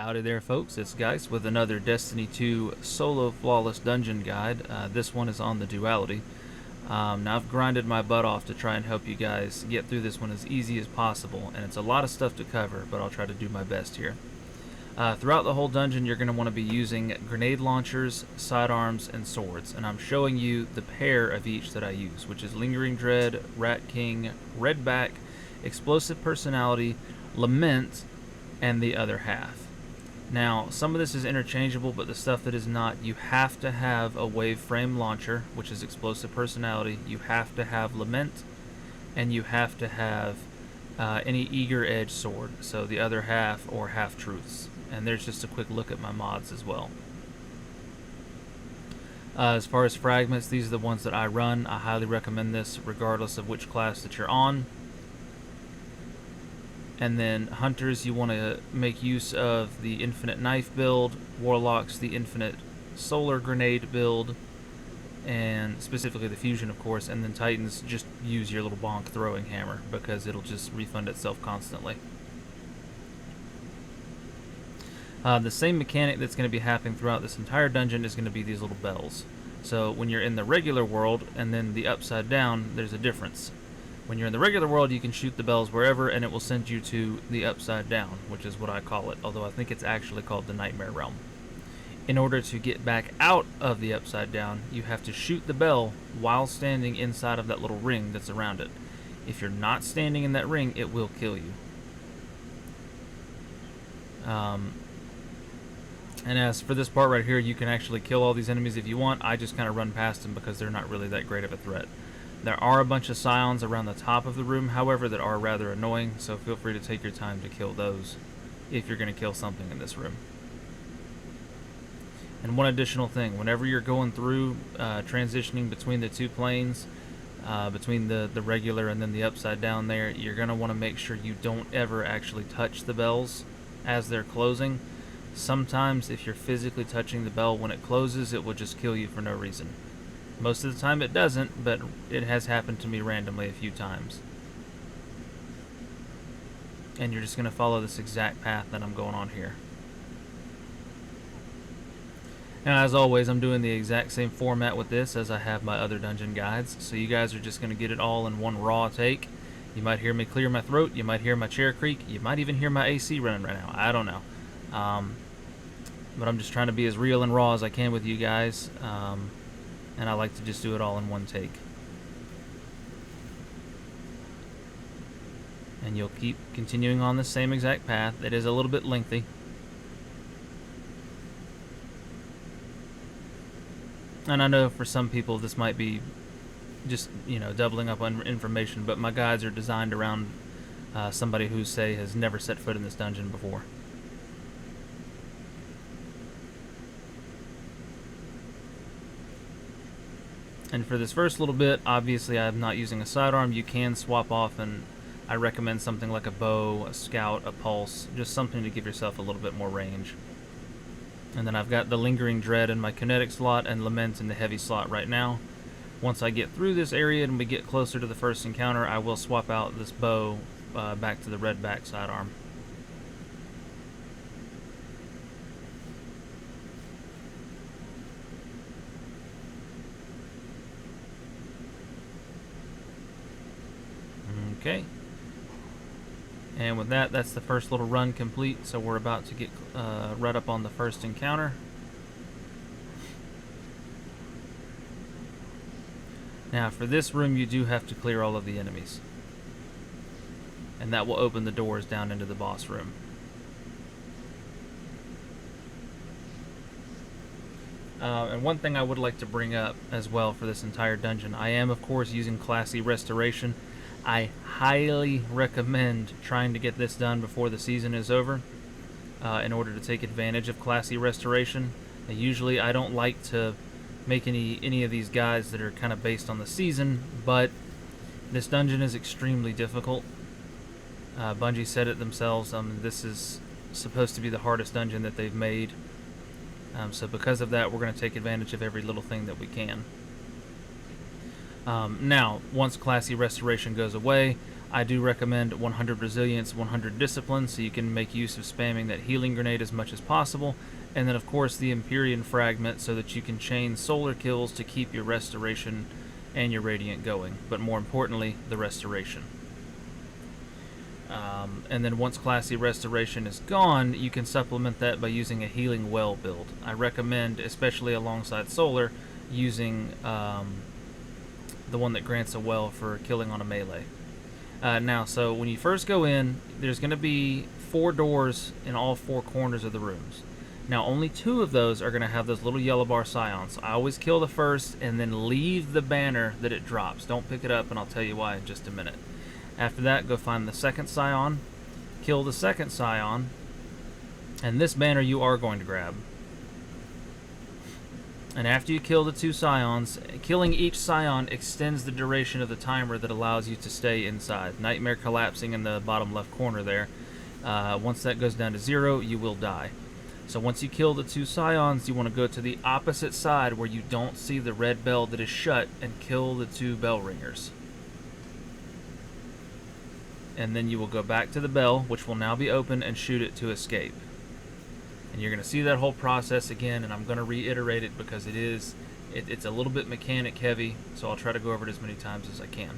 Howdy there, folks. It's Geist with another Destiny 2 Solo Flawless Dungeon Guide. This one is on the Duality. Now, I've grinded my butt off to try and help you guys get through this one as easy as possible, and it's a lot of stuff to cover, but I'll try to do my best here. Throughout the whole dungeon, you're going to want to be using grenade launchers, sidearms, and swords, and I'm showing you the pair of each that I use, which is Lingering Dread, Rat King, Redback, Explosive Personality, Lament, and the other half. Now, some of this is interchangeable, but the stuff that is not, you have to have a wave frame launcher, which is Explosive Personality, you have to have Lament, and you have to have any Eager Edge sword, so the other half or half-truths. And there's just a quick look at my mods as well. As far as fragments, these are the ones that I run. I highly recommend this regardless of which class that you're on. And then hunters, you want to make use of the infinite knife build, warlocks the infinite solar grenade build, and specifically the fusion, of course, and then titans, just use your little bonk throwing hammer because it'll just refund itself constantly. The same mechanic that's going to be happening throughout this entire dungeon is going to be these little bells. So when you're in the regular world and then the upside down, there's a difference. When you're in the regular world, you can shoot the bells wherever, and it will send you to the upside down, which is what I call it, although I think it's actually called the Nightmare Realm. In order to get back out of the upside down, you have to shoot the bell while standing inside of that little ring that's around it. If you're not standing in that ring, it will kill you. And as for this part right here, you can actually kill all these enemies if you want. I just kind of run past them because they're not really that great of a threat. There are a bunch of scions around the top of the room, however, that are rather annoying, so feel free to take your time to kill those if you're going to kill something in this room. And one additional thing, whenever you're going through transitioning between the two planes, between the regular and then the upside down there, you're going to want to make sure you don't ever actually touch the bells as they're closing. Sometimes if you're physically touching the bell when it closes, it will just kill you for no reason. Most of the time it doesn't, but it has happened to me randomly a few times. And you're just going to follow this exact path that I'm going on here. Now, as always, I'm doing the exact same format with this as I have my other dungeon guides, so you guys are just going to get it all in one raw take. You might hear me clear my throat, you might hear my chair creak, you might even hear my AC running right now. I don't know. But I'm just trying to be as real and raw as I can with you guys. And I like to just do it all in one take. And you'll keep continuing on the same exact path. It is a little bit lengthy. And I know for some people this might be just, doubling up on information, but my guides are designed around somebody who, say, has never set foot in this dungeon before. And for this first little bit, obviously I'm not using a sidearm. You can swap off, and I recommend something like a bow, a scout, a pulse, just something to give yourself a little bit more range. And then I've got the Lingering Dread in my kinetic slot and Lament in the heavy slot right now. Once I get through this area and we get closer to the first encounter, I will swap out this bow back to the Redback sidearm. Okay, and with that, that's the first little run complete, so we're about to get right up on the first encounter. Now, for this room, you do have to clear all of the enemies, and that will open the doors down into the boss room. And one thing I would like to bring up as well for this entire dungeon, I am, of course, using Classy Restoration. I highly recommend trying to get this done before the season is over in order to take advantage of Classy Restoration. Usually I don't like to make any of these guides that are kind of based on the season, but this dungeon is extremely difficult. Bungie said it themselves. This is supposed to be the hardest dungeon that they've made. So because of that, we're going to take advantage of every little thing that we can. Now, once Classy Restoration goes away, I do recommend 100 resilience, 100 discipline, so you can make use of spamming that healing grenade as much as possible. And then, of course, the Empyrean fragment, so that you can chain solar kills to keep your restoration and your radiant going. But more importantly, the restoration. And then once classy restoration is gone, you can supplement that by using a healing well build. I recommend, especially alongside solar, using the one that grants a well for killing on a melee. Now, so when you first go in, there's going to be 4 doors in all 4 corners of the rooms. Now, only 2 of those are going to have those little yellow bar scions. I always kill the first and then leave the banner that it drops. Don't pick it up, and I'll tell you why in just a minute. After that, go find the second scion, kill the second scion, and this banner you are going to grab. And after you kill the 2 scions, killing each scion extends the duration of the timer that allows you to stay inside. Nightmare collapsing in the bottom left corner there. Once that goes down to 0, you will die. So once you kill the 2 scions, you want to go to the opposite side where you don't see the red bell that is shut and kill the 2 bell ringers. And then you will go back to the bell, which will now be open, and shoot it to escape. And you're going to see that whole process again, and I'm going to reiterate it because it's a little bit mechanic heavy, so I'll try to go over it as many times as I can.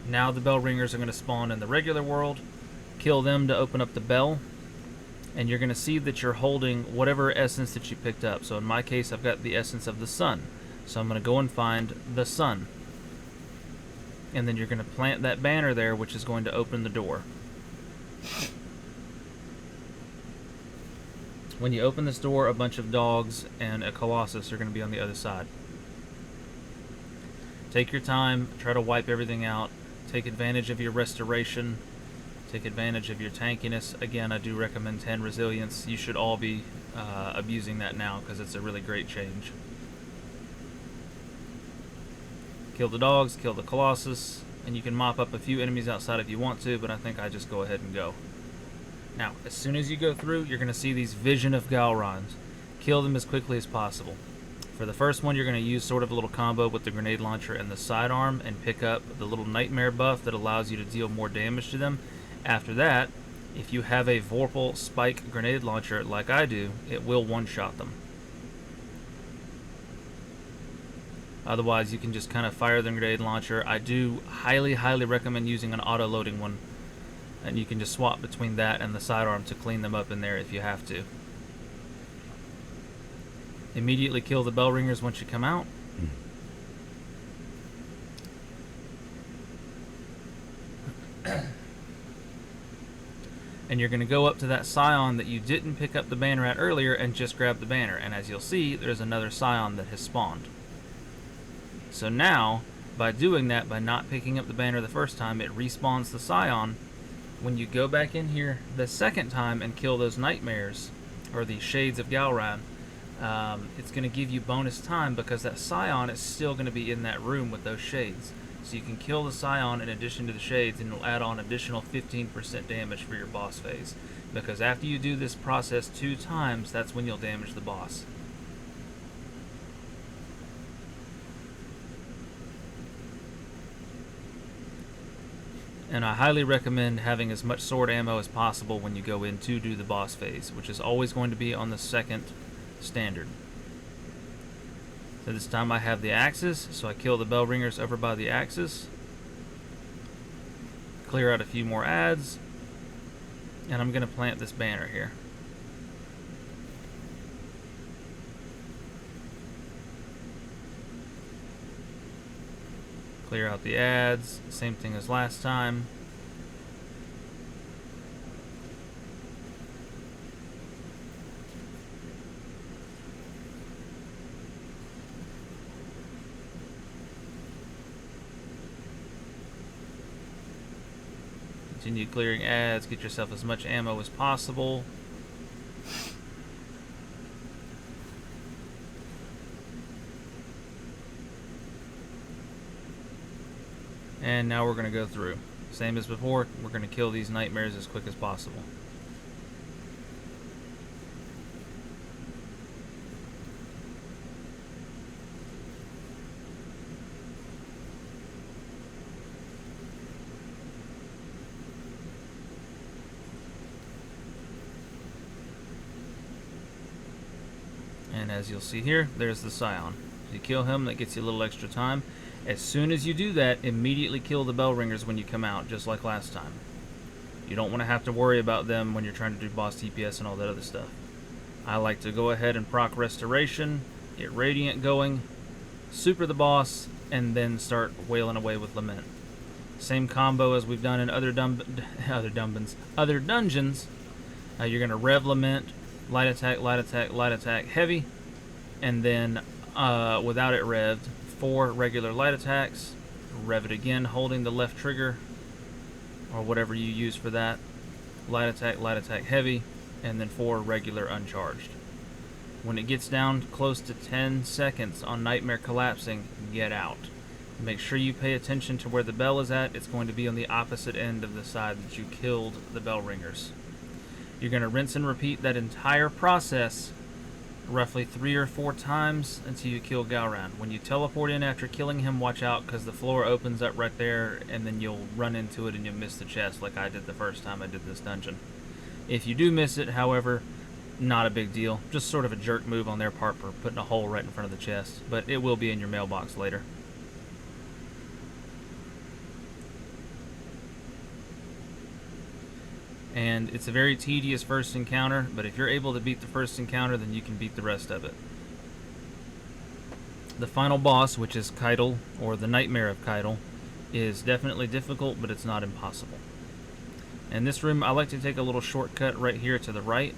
Now the bell ringers are going to spawn in the regular world. Kill them to open up the bell, and you're going to see that you're holding whatever essence that you picked up. So in my case, I've got the essence of the sun. So I'm going to go and find the sun. And then you're going to plant that banner there, which is going to open the door. When you open this door, a bunch of dogs and a colossus are going to be on the other side. Take your time, try to wipe everything out, take advantage of your restoration, take advantage of your tankiness. Again, I do recommend 10 resilience. You should all be abusing that now because it's a really great change. Kill the dogs, kill the colossus, and you can mop up a few enemies outside if you want to, but I think I just go ahead and go. Now, as soon as you go through, you're going to see these Vision of Galrons. Kill them as quickly as possible. For the first one, you're going to use sort of a little combo with the grenade launcher and the sidearm and pick up the little nightmare buff that allows you to deal more damage to them. After that, if you have a Vorpal spike grenade launcher like I do, it will one-shot them. Otherwise, you can just kind of fire the grenade launcher. I do highly recommend using an auto-loading one. And you can just swap between that and the sidearm to clean them up in there if you have to. Immediately kill the bell ringers once you come out. And you're going to go up to that scion that you didn't pick up the banner at earlier and just grab the banner. And as you'll see, there's another scion that has spawned. So now, by doing that, by not picking up the banner the first time, it respawns the scion. When you go back in here the second time and kill those nightmares, or the Shades of Galran, it's going to give you bonus time because that scion is still going to be in that room with those shades. So you can kill the scion in addition to the shades, and it'll add on additional 15% damage for your boss phase. Because after you do this process 2 times, that's when you'll damage the boss. And I highly recommend having as much sword ammo as possible when you go in to do the boss phase, which is always going to be on the second standard. So this time I have the axes, so I kill the bell ringers over by the axes. Clear out a few more adds. And I'm going to plant this banner here. Clear out the ads, same thing as last time. Continue clearing ads, get yourself as much ammo as possible. And now we're going to go through. Same as before, we're going to kill these nightmares as quick as possible. And as you'll see here, there's the Scion. If you kill him, that gets you a little extra time. As soon as you do that, immediately kill the bell ringers when you come out, just like last time. You don't want to have to worry about them when you're trying to do boss DPS and all that other stuff. I like to go ahead and proc Restoration, get Radiant going, super the boss, and then start wailing away with Lament. Same combo as we've done in other dungeons. You're going to Rev Lament, light attack, heavy, and then without it revved, 4 regular light attacks, rev it again holding the left trigger, or whatever you use for that, light attack, heavy, and then 4 regular uncharged. When it gets down close to 10 seconds on Nightmare collapsing, get out. Make sure you pay attention to where the bell is at. It's going to be on the opposite end of the side that you killed the bell ringers. You're going to rinse and repeat that entire process roughly 3 or 4 times until you kill Gowran. When you teleport in after killing him, watch out because the floor opens up right there and then you'll run into it and you'll miss the chest like I did the first time I did this dungeon. If you do miss it, however, not a big deal. Just sort of a jerk move on their part for putting a hole right in front of the chest, but it will be in your mailbox later. And it's a very tedious first encounter, but if you're able to beat the first encounter, then you can beat the rest of it. The final boss, which is Keitel, or the Nightmare of Keitel, is definitely difficult, but it's not impossible. In this room, I like to take a little shortcut right here to the right.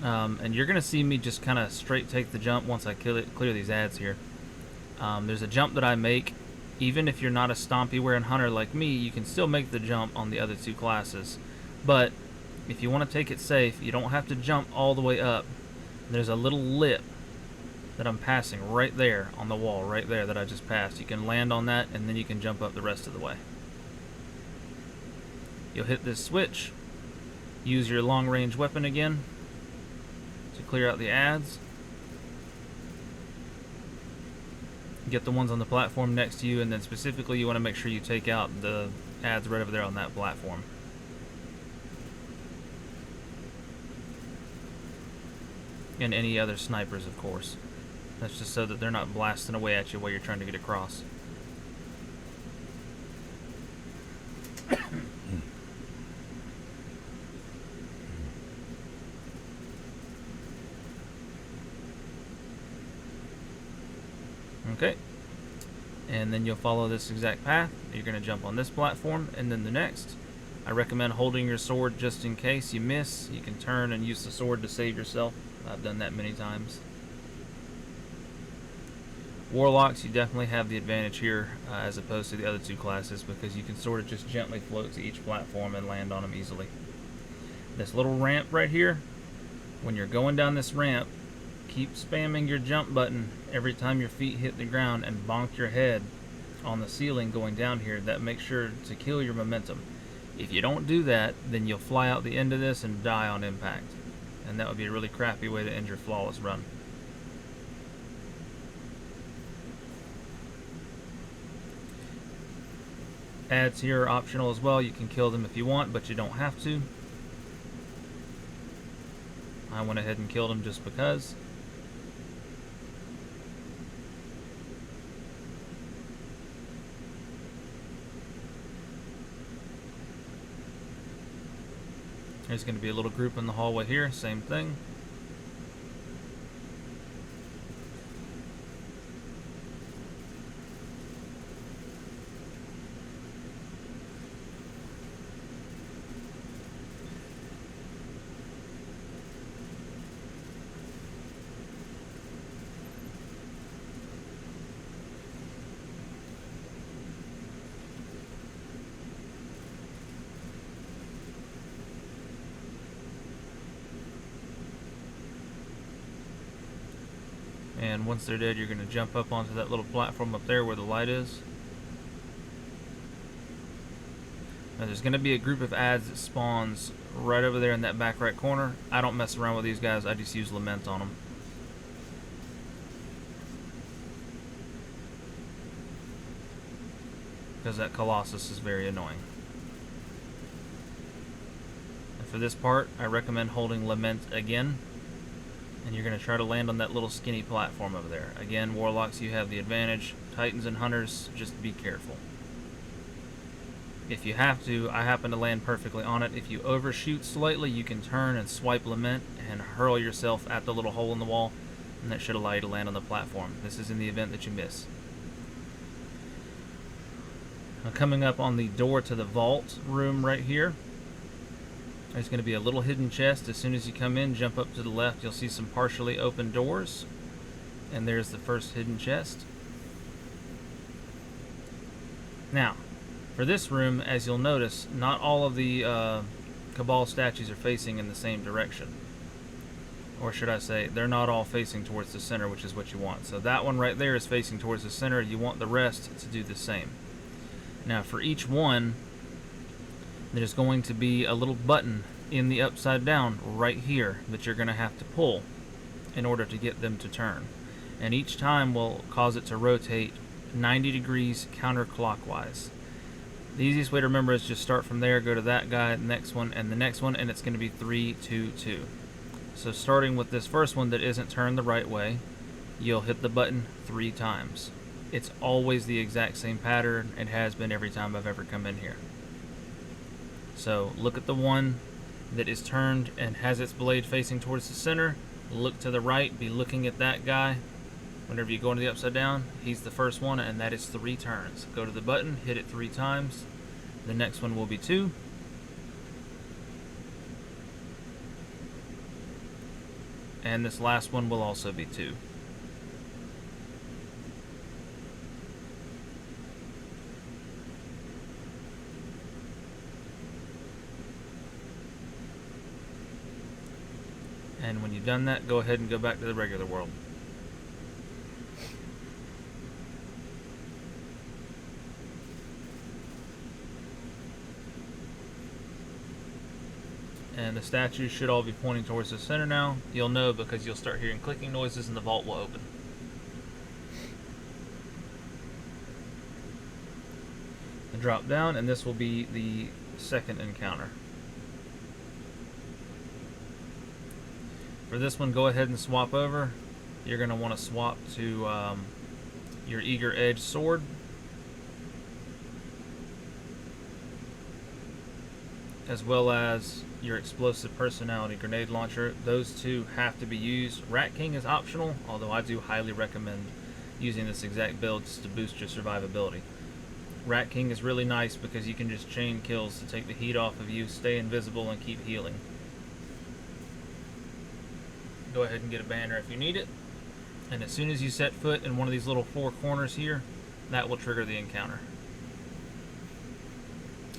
And you're going to see me just kind of straight take the jump once I clear these ads here. There's a jump that I make. Even if you're not a stompy wearing hunter like me, you can still make the jump on the other 2 classes. But if you want to take it safe, you don't have to jump all the way up. There's a little lip that I'm passing right there on the wall, right there that I just passed. You can land on that and then you can jump up the rest of the way. You'll hit this switch, use your long range weapon again to clear out the ads. Get the ones on the platform next to you, and then specifically you want to make sure you take out the ads right over there on that platform. And any other snipers, of course. That's just so that they're not blasting away at you while you're trying to get across. Okay, and then you'll follow this exact path. You're going to jump on this platform and then the next. I recommend holding your sword just in case you miss. You can turn and use the sword to save yourself. I've done that many times. Warlocks, you definitely have the advantage here as opposed to the other 2 classes because you can sort of just gently float to each platform and land on them easily. This little ramp right here, when you're going down this ramp, keep spamming your jump button every time your feet hit the ground and bonk your head on the ceiling going down here. That makes sure to kill your momentum. If you don't do that, then you'll fly out the end of this and die on impact. And that would be a really crappy way to end your flawless run. Ads here are optional as well. You can kill them if you want, but you don't have to. I went ahead and killed them just because. There's going to be a little group in the hallway here, same thing. And once they're dead, you're going to jump up onto that little platform up there where the light is. Now there's going to be a group of ads that spawns right over there in that back right corner. I don't mess around with these guys, I just use Lament on them. Because that Colossus is very annoying. And for this part, I recommend holding Lament again. and you're going to try to land on that little skinny platform over there. Again, Warlocks, you have the advantage. Titans and Hunters, just be careful. If you have to, I happen to land perfectly on it. If you overshoot slightly, you can turn and swipe Lament and hurl yourself at the little hole in the wall, and that should allow you to land on the platform. This is in the event that you miss. Now, coming up on the door to the vault room right here, there's going to be a little hidden chest. As soon as you come in, jump up to the left, you'll see some partially open doors, and there's the first hidden chest. Now, for this room, as you'll notice, not all of the Cabal statues are facing in the same direction. Or should I say, they're not all facing towards the center, which is what you want. So that one right there is facing towards the center. You want the rest to do the same. Now, for each one, there's going to be a little button in the upside down right here that you're going to have to pull in order to get them to turn. And each time will cause it to rotate 90 degrees counterclockwise. The easiest way to remember is just start from there, go to that guy, the next one, and the next one, and it's going to be 3, 2, 2. So starting with this first one that isn't turned the right way, you'll hit the button 3 times. It's always the exact same pattern. It has been every time I've ever come in here. So look at the one that is turned and has its blade facing towards the center. Look to the right, be looking at that guy. Whenever you go into the upside down, he's the first one, and that is 3 turns. Go to the button, hit it 3 times. The next one will be 2. And this last one will also be 2. And when you've done that, go ahead and go back to the regular world. And the statues should all be pointing towards the center now. You'll know because you'll start hearing clicking noises and the vault will open. And drop down, and this will be the second encounter. For this one, go ahead and swap over. You're going to want to swap to your Eager Edge sword. As well as your Explosive Personality Grenade Launcher. Those two have to be used. Rat King is optional, although I do highly recommend using this exact build just to boost your survivability. Rat King is really nice because you can just chain kills to take the heat off of you, stay invisible, and keep healing. Go ahead and get a banner if you need it. And as soon as you set foot in one of these little 4 corners here, that will trigger the encounter.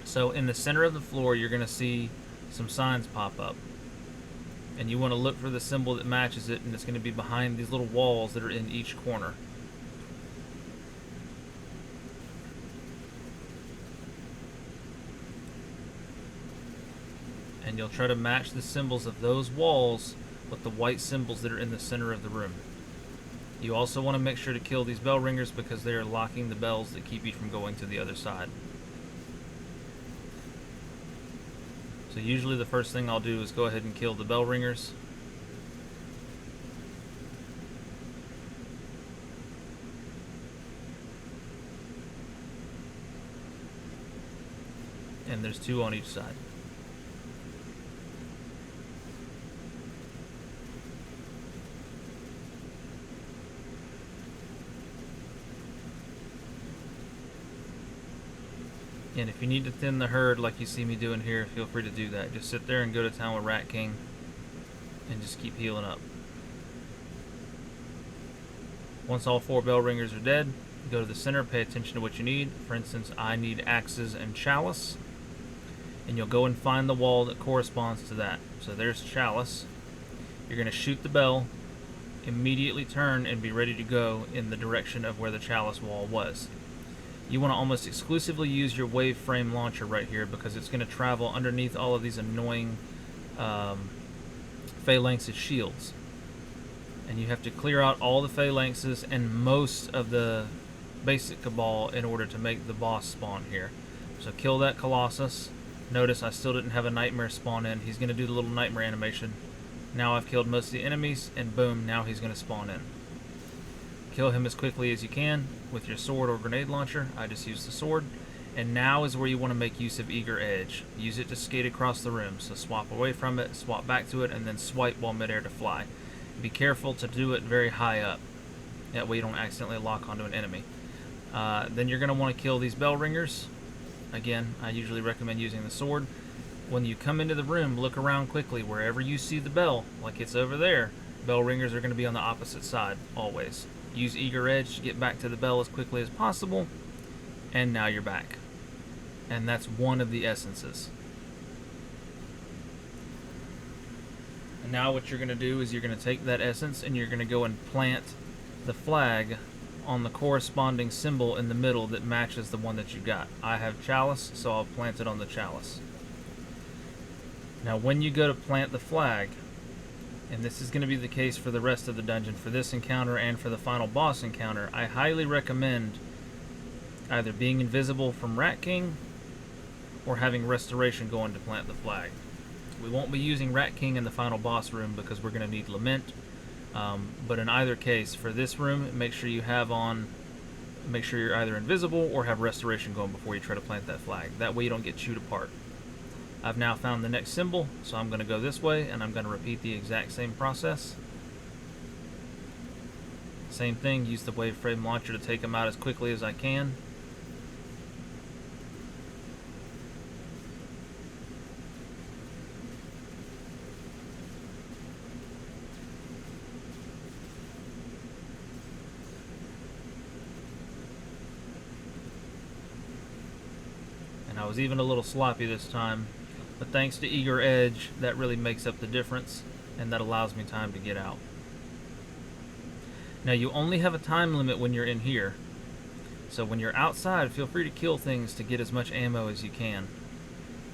So in the center of the floor, you're going to see some signs pop up. And you want to look for the symbol that matches it, and it's going to be behind these little walls that are in each corner. And you'll try to match the symbols of those walls with the white symbols that are in the center of the room. You also want to make sure to kill these bell ringers because they are locking the bells that keep you from going to the other side. So usually the first thing I'll do is go ahead and kill the bell ringers. And there's 2 on each side. And if you need to thin the herd like you see me doing here, feel free to do that. Just sit there and go to town with Rat King and just keep healing up. Once all 4 bell ringers are dead, go to the center, pay attention to what you need. For instance, I need axes and chalice. And you'll go and find the wall that corresponds to that. So there's chalice. You're going to shoot the bell, immediately turn and be ready to go in the direction of where the chalice wall was. You want to almost exclusively use your wave frame launcher right here because it's going to travel underneath all of these annoying phalanxes shields. And you have to clear out all the phalanxes and most of the basic Cabal in order to make the boss spawn here. So kill that Colossus. Notice I still didn't have a nightmare spawn in. He's going to do the little nightmare animation. Now I've killed most of the enemies, and boom, now he's going to spawn in. Kill him as quickly as you can with your sword or grenade launcher. I just used the sword. And now is where you want to make use of Eager Edge. Use it to skate across the room. So swap away from it, swap back to it, and then swipe while midair to fly. Be careful to do it very high up. That way you don't accidentally lock onto an enemy. Then you're going to want to kill these bell ringers. Again, I usually recommend using the sword. When you come into the room, look around quickly. Wherever you see the bell, like it's over there, bell ringers are going to be on the opposite side, always. Use Eager Edge to get back to the bell as quickly as possible, and now you're back. And that's one of the essences. And now what you're going to do is you're going to take that essence and you're going to go and plant the flag on the corresponding symbol in the middle that matches the one that you got. I have chalice, so I'll plant it on the chalice. Now when you go to plant the flag, and this is going to be the case for the rest of the dungeon, for this encounter and for the final boss encounter, I highly recommend either being invisible from Rat King or having restoration going to plant the flag. We won't be using Rat King in the final boss room because we're going to need Lament. But in either case, for this room, make sure you're either invisible or have restoration going before you try to plant that flag. That way you don't get chewed apart. I've now found the next symbol, so I'm going to go this way and I'm going to repeat the exact same process. Same thing, use the wave frame launcher to take them out as quickly as I can. And I was even a little sloppy this time, but thanks to Eager Edge, that really makes up the difference, and that allows me time to get out. Now you only have a time limit when you're in here, so when you're outside, feel free to kill things to get as much ammo as you can.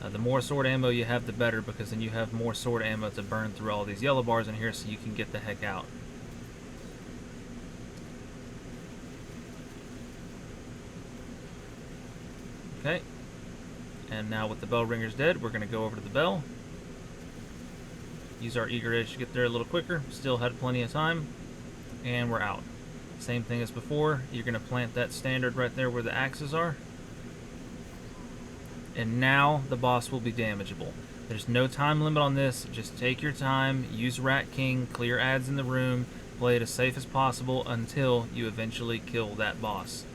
The more sword ammo you have, the better, because then you have more sword ammo to burn through all these yellow bars in here so you can get the heck out. Okay. And now with the bell ringers dead, we're going to go over to the bell. Use our Eager Edge to get there a little quicker. Still had plenty of time. And we're out. Same thing as before. You're going to plant that standard right there where the axes are. And now the boss will be damageable. There's no time limit on this. Just take your time. Use Rat King. Clear ads in the room. Play it as safe as possible until you eventually kill that boss.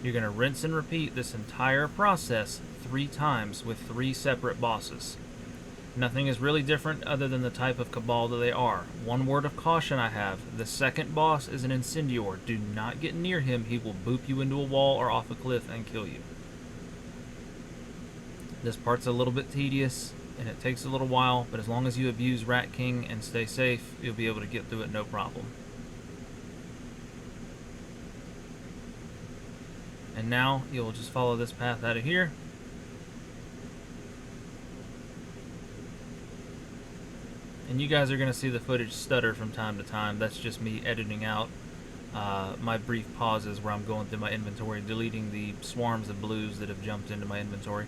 You're going to rinse and repeat this entire process 3 times with 3 separate bosses. Nothing is really different other than the type of cabal that they are. One word of caution I have: the second boss is an Incendior. Do not get near him. He will boop you into a wall or off a cliff and kill you. This part's a little bit tedious and it takes a little while, but as long as you abuse Rat King and stay safe, you'll be able to get through it no problem. And now you'll just follow this path out of here. And you guys are going to see the footage stutter from time to time. That's just me editing out my brief pauses where I'm going through my inventory, deleting the swarms of blues that have jumped into my inventory.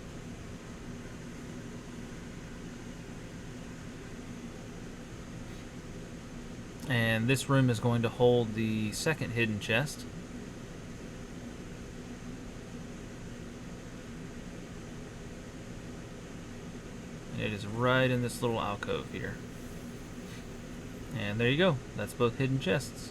And this room is going to hold the second hidden chest. It is right in this little alcove here. And there you go. That's both hidden chests.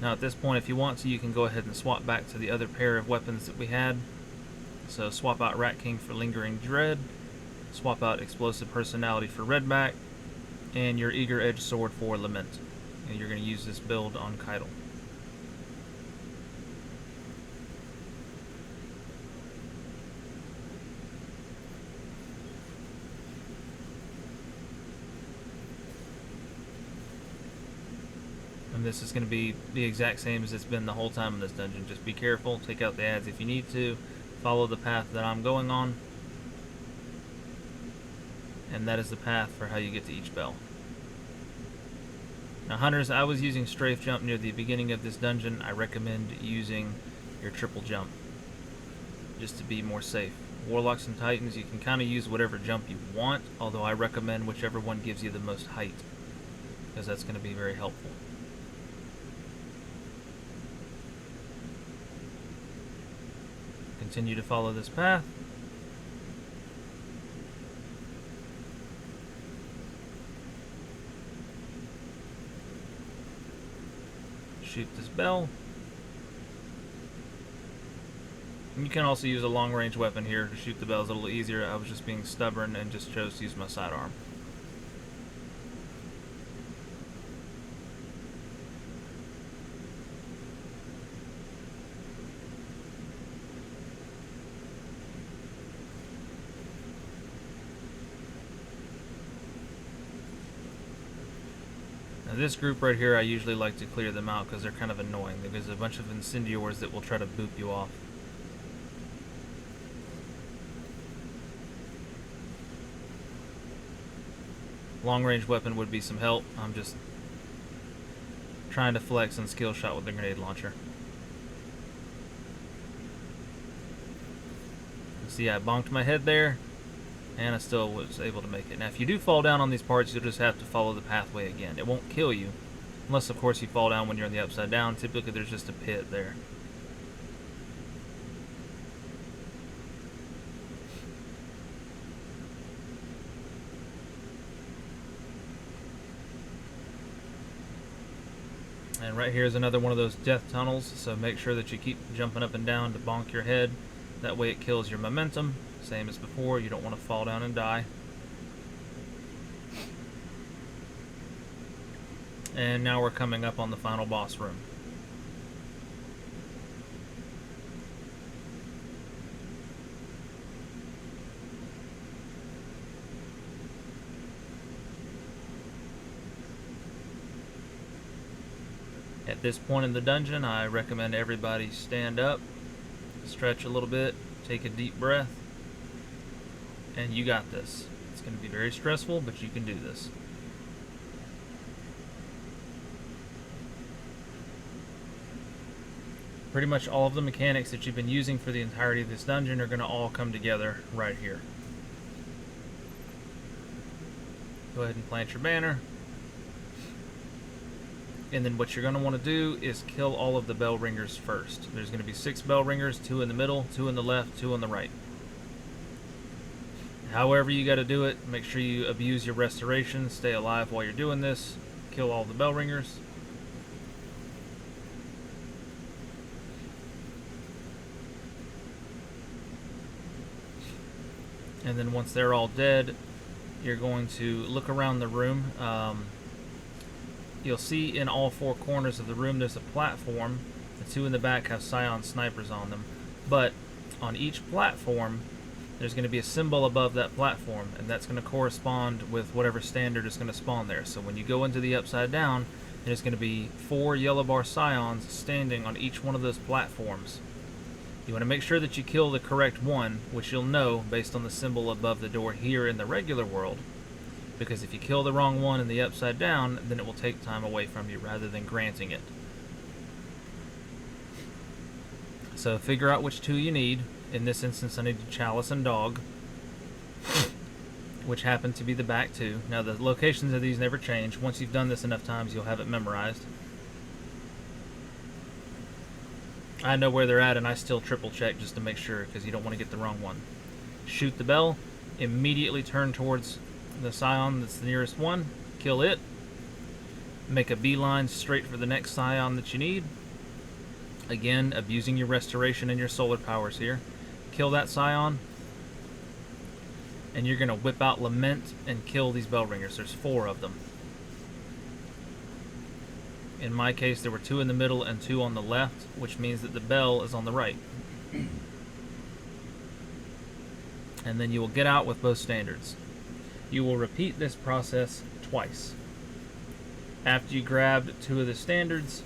Now at this point, if you want to, you can go ahead and swap back to the other pair of weapons that we had. So swap out Rat King for Lingering Dread, swap out Explosive Personality for Redback, and your Eager Edge Sword for Lament. And you're going to use this build on Keitel. And this is going to be the exact same as it's been the whole time in this dungeon. Just be careful, take out the ads if you need to, follow the path that I'm going on, and that is the path for how you get to each bell. Now hunters, I was using strafe jump near the beginning of this dungeon. I recommend using your triple jump, just to be more safe. Warlocks and Titans, you can kind of use whatever jump you want, although I recommend whichever one gives you the most height, because that's going to be very helpful. Continue to follow this path. Shoot this bell. And you can also use a long-range weapon here to shoot the bells a little easier. I was just being stubborn and just chose to use my sidearm. Now this group right here, I usually like to clear them out because they're kind of annoying. There's a bunch of incendiaries that will try to boop you off. Long-range weapon would be some help. I'm just trying to flex and skill shot with the grenade launcher. See, I bonked my head there, and I still was able to make it. Now, if you do fall down on these parts, you'll just have to follow the pathway again. It won't kill you, unless, of course, you fall down when you're in the upside down. Typically, there's just a pit there. And right here is another one of those death tunnels, so make sure that you keep jumping up and down to bonk your head. That way it kills your momentum. Same as before, you don't want to fall down and die. And now we're coming up on the final boss room. At this point in the dungeon, I recommend everybody stand up, stretch a little bit, take a deep breath, and you got this. It's going to be very stressful, but you can do this. Pretty much all of the mechanics that you've been using for the entirety of this dungeon are going to all come together right here. Go ahead and plant your banner. And then what you're going to want to do is kill all of the bell ringers first. There's going to be 6 bell ringers, 2 in the middle, 2 in the left, 2 on the right. However you got to do it, make sure you abuse your restoration, stay alive while you're doing this, kill all the bell ringers. And then once they're all dead, you're going to look around the room. You'll see in all 4 corners of the room there's a platform. The 2 in the back have Scion snipers on them. But on each platform, there's going to be a symbol above that platform, and that's going to correspond with whatever standard is going to spawn there. So when you go into the upside down, there's going to be 4 yellow bar Scions standing on each one of those platforms. You want to make sure that you kill the correct one, which you'll know based on the symbol above the door here in the regular world. Because if you kill the wrong one in the upside down, then it will take time away from you rather than granting it. So figure out which 2 you need. In this instance, I need Chalice and Dog, which happen to be the back 2. Now the locations of these never change. Once you've done this enough times, you'll have it memorized. I know where they're at, and I still triple check just to make sure, because you don't want to get the wrong one. Shoot the bell, immediately turn towards the Scion that's the nearest one, kill it, make a beeline straight for the next Scion that you need. Again, abusing your restoration and your solar powers here. Kill that Scion, and you're going to whip out Lament and kill these bell ringers. There's 4 of them. In my case, there were 2 in the middle and 2 on the left, which means that the bell is on the right. And then you will get out with both standards. You will repeat this process twice. After you grabbed 2 of the standards,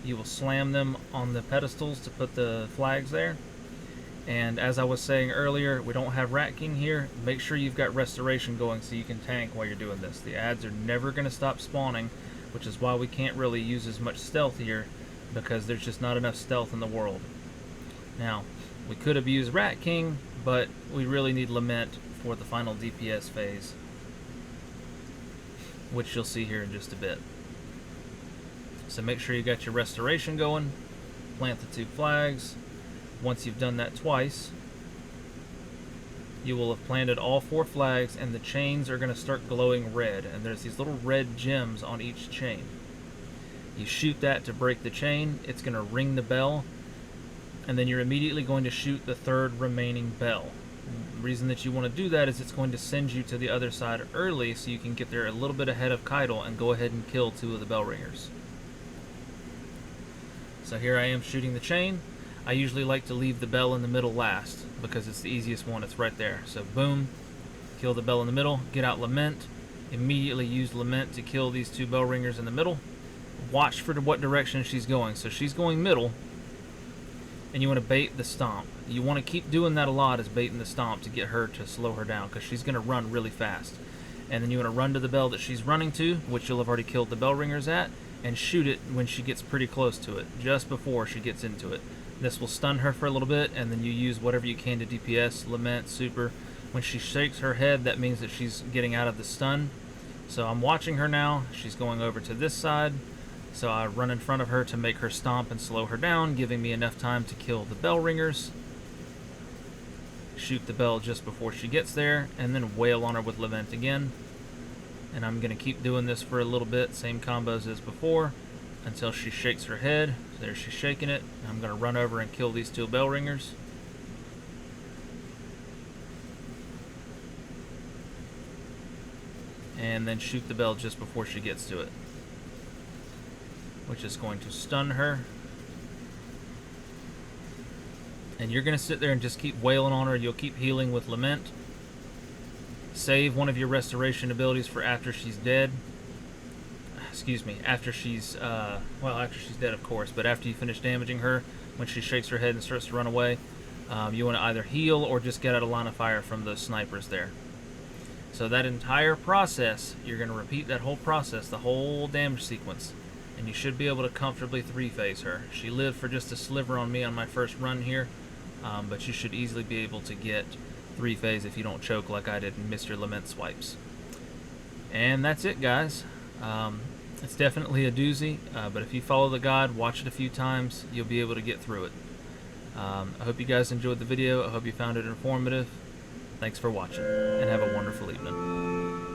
you will slam them on the pedestals to put the flags there. And as I was saying earlier, we don't have Rat King here. Make sure you've got restoration going so you can tank while you're doing this. The ads are never going to stop spawning, which is why we can't really use as much stealth here, because there's just not enough stealth in the world. Now, we could have used Rat King, but we really need Lament for the final DPS phase, which you'll see here in just a bit. So make sure you got your restoration going, plant the 2 flags. Once you've done that twice, you will have planted all 4 flags, and the chains are going to start glowing red, and there's these little red gems on each chain. You shoot that to break the chain, it's going to ring the bell, and then you're immediately going to shoot the 3rd remaining bell. The reason that you want to do that is it's going to send you to the other side early, so you can get there a little bit ahead of Keitel and go ahead and kill 2 of the bell ringers. So here I am shooting the chain. I usually like to leave the bell in the middle last, because it's the easiest one, it's right there. So boom, kill the bell in the middle, get out Lament, immediately use Lament to kill these 2 bell ringers in the middle. Watch for what direction she's going. So she's going middle, and you want to bait the stomp. You want to keep doing that a lot, is baiting the stomp to get her to slow her down, because she's going to run really fast. And then you want to run to the bell that she's running to, which you'll have already killed the bell ringers at, and shoot it when she gets pretty close to it, just before she gets into it. This will stun her for a little bit, and then you use whatever you can to DPS, Lament, Super. When she shakes her head, that means that she's getting out of the stun. So I'm watching her now. She's going over to this side. So I run in front of her to make her stomp and slow her down, giving me enough time to kill the bell ringers. Shoot the bell just before she gets there, and then wail on her with Lament again. And I'm going to keep doing this for a little bit, same combos as before, until she shakes her head. There, she's shaking it. I'm going to run over and kill these 2 bell ringers. And then shoot the bell just before she gets to it, which is going to stun her. And you're going to sit there and just keep wailing on her. You'll keep healing with Lament. Save one of your restoration abilities for after she's dead. Excuse me, after she's, well, after she's dead, of course, but after you finish damaging her, when she shakes her head and starts to run away, you want to either heal or just get out of line of fire from those snipers there. So that entire process, you're going to repeat that whole process, the whole damage sequence, and you should be able to comfortably 3-phase her. She lived for just a sliver on me on my first run here, but you should easily be able to get 3-phase if you don't choke like I did and miss your Lament swipes. And that's it, guys. It's definitely a doozy, but if you follow the guide, watch it a few times, you'll be able to get through it. I hope you guys enjoyed the video. I hope you found it informative. Thanks for watching, and have a wonderful evening.